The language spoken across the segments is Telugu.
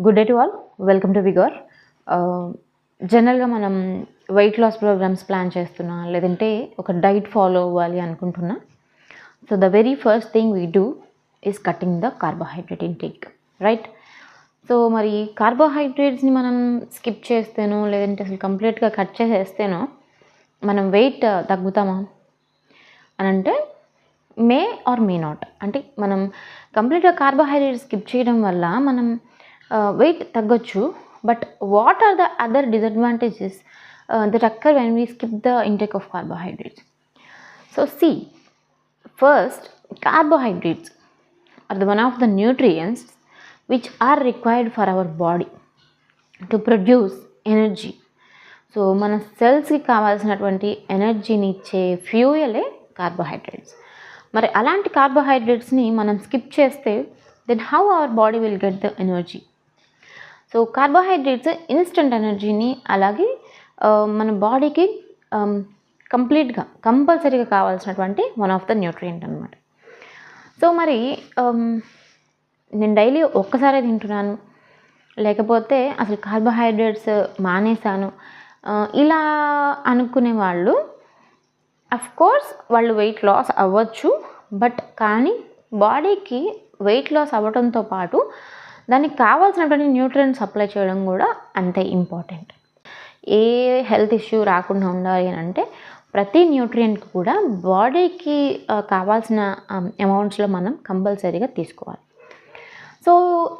Good day to all, welcome to vigour. జనరల్గా మనం వెయిట్ లాస్ ప్రోగ్రామ్స్ ప్లాన్ చేస్తున్నా, లేదంటే ఒక డైట్ ఫాలో అవ్వాలి అనుకుంటున్నా. So the very first thing we do is cutting the carbohydrate intake, right? So మరి కార్బోహైడ్రేట్స్ని మనం స్కిప్ చేస్తేనో, లేదంటే అసలు కంప్లీట్గా కట్ చేసేస్తేనో మనం వెయిట్ తగ్గుతామా అని అంటే మే ఆర్ మే నాట్. అంటే మనం కంప్లీట్గా కార్బోహైడ్రేట్ స్కిప్ చేయడం వల్ల మనం వెయిట్ తగ్గొచ్చు. But what are the other disadvantages that occur when we skip the intake of carbohydrates? So see, first, carbohydrates are the one of the nutrients which are required for our body to produce energy. So మన సెల్స్కి కావాల్సినటువంటి ఎనర్జీని ఇచ్చే ఫ్యూయలే కార్బోహైడ్రేట్స్. మరి అలాంటి కార్బోహైడ్రేట్స్ని మనం స్కిప్ చేస్తే then how our body will get the energy? So carbohydrates instant ఎనర్జీని, అలాగే మన బాడీకి కంప్లీట్గా కంపల్సరీగా కావాల్సినటువంటి వన్ ఆఫ్ ద న్యూట్రియంట్ అనమాట. సో మరి నేను డైలీ ఒక్కసారే తింటున్నాను, లేకపోతే అసలు కార్బోహైడ్రేట్స్ మానేశాను ఇలా అనుకునే వాళ్ళు కోర్స్ వాళ్ళు వెయిట్ లాస్ అవ్వచ్చు. బట్ కానీ బాడీకి వెయిట్ లాస్ అవ్వడంతో పాటు దానికి కావాల్సినటువంటి న్యూట్రియంట్స్ సప్లై చేయడం కూడా అంతే ఇంపార్టెంట్. ఏ హెల్త్ ఇష్యూ రాకుండా ఉండాలి అని అంటే ప్రతి న్యూట్రియంట్ కూడా బాడీకి కావాల్సిన అమౌంట్స్లో మనం కంపల్సరీగా తీసుకోవాలి. సో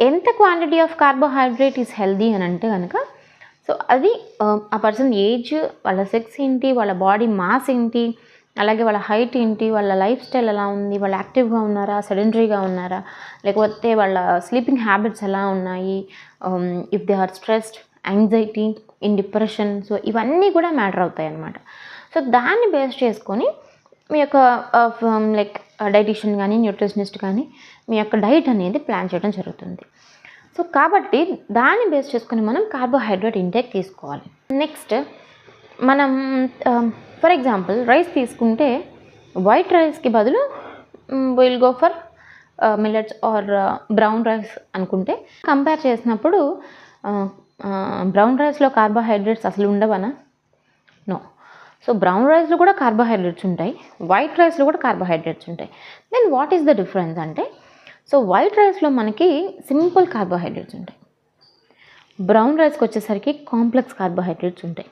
ఎంత quantity of carbohydrate is healthy అని అంటే కనుక, సో అది ఆ పర్సన్ ఏజ్, వాళ్ళ సెక్స్ ఏంటి, వాళ్ళ బాడీ మాస్ ఏంటి, అలాగే వాళ్ళ హైట్ ఏంటి, వాళ్ళ లైఫ్ స్టైల్ ఎలా ఉంది, వాళ్ళు యాక్టివ్గా ఉన్నారా, సెడెంటరీగా ఉన్నారా, లేకపోతే వాళ్ళ స్లీపింగ్ హ్యాబిట్స్ ఎలా ఉన్నాయి, if they are stressed, anxiety, in depression, so ఇవన్నీ కూడా మ్యాటర్ అవుతాయి అన్నమాట. సో దాన్ని బేస్ చేసుకొని మీ యొక్క లైక్ డైటీషియన్ కానీ, న్యూట్రిషనిస్ట్ కానీ మీ యొక్క డైట్ అనేది ప్లాన్ చేయడం జరుగుతుంది. సో కాబట్టి దాన్ని బేస్ చేసుకొని మనం కార్బోహైడ్రేట్ ఇంటేక్ తీసుకోవాలి. నెక్స్ట్ మనం ఫర్ ఎగ్జాంపుల్ రైస్ తీసుకుంటే వైట్ రైస్కి బదులు will go for millets or brown rice అనుకుంటే, కంపేర్ చేసినప్పుడు బ్రౌన్ రైస్లో కార్బోహైడ్రేట్స్ అసలు ఉండవనా? నో. సో బ్రౌన్ రైస్లో కూడా కార్బోహైడ్రేట్స్ ఉంటాయి, వైట్ రైస్లో కూడా కార్బోహైడ్రేట్స్ ఉంటాయి. Then what is the difference అంటే, సో వైట్ రైస్లో మనకి సింపుల్ కార్బోహైడ్రేట్స్ ఉంటాయి, బ్రౌన్ రైస్కి వచ్చేసరికి కాంప్లెక్స్ కార్బోహైడ్రేట్స్ ఉంటాయి.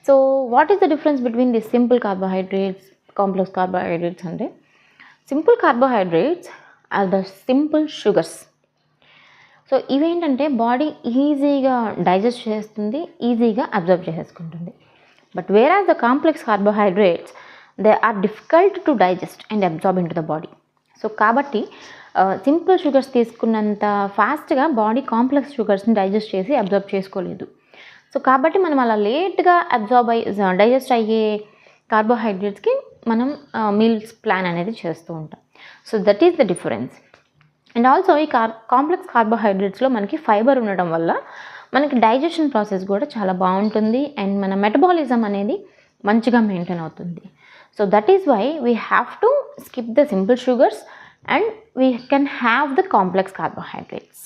So what is the difference between the simple carbohydrates, complex carbohydrates అంటే, simple carbohydrates are the simple sugars. So ఇవేంటంటే బాడీ ఈజీగా డైజెస్ట్ చేస్తుంది, ఈజీగా అబ్జర్వ్ చేసేసుకుంటుంది. But whereas the complex carbohydrates, they are difficult to digest and absorb into the body. So కాబట్టి సింపుల్ షుగర్స్ తీసుకున్నంత ఫాస్ట్గా బాడీ కాంప్లెక్స్ షుగర్స్ని డైజెస్ట్ చేసి అబ్జర్బ్ చేసుకోలేదు. సో కాబట్టి మనం అలా లేట్గా డైజెస్ట్ అయ్యే కార్బోహైడ్రేట్స్కి మనం మీల్స్ ప్లాన్ అనేది చేస్తూ ఉంటాం. So that is the difference. And also ఈ కాంప్లెక్స్ కార్బోహైడ్రేట్స్లో మనకి ఫైబర్ ఉండడం వల్ల మనకి డైజెషన్ ప్రాసెస్ కూడా చాలా బాగుంటుంది, అండ్ మన మెటబాలిజం అనేది మంచిగా మెయింటైన్ అవుతుంది. So that is why we have to skip the simple sugars and we can have the complex carbohydrates.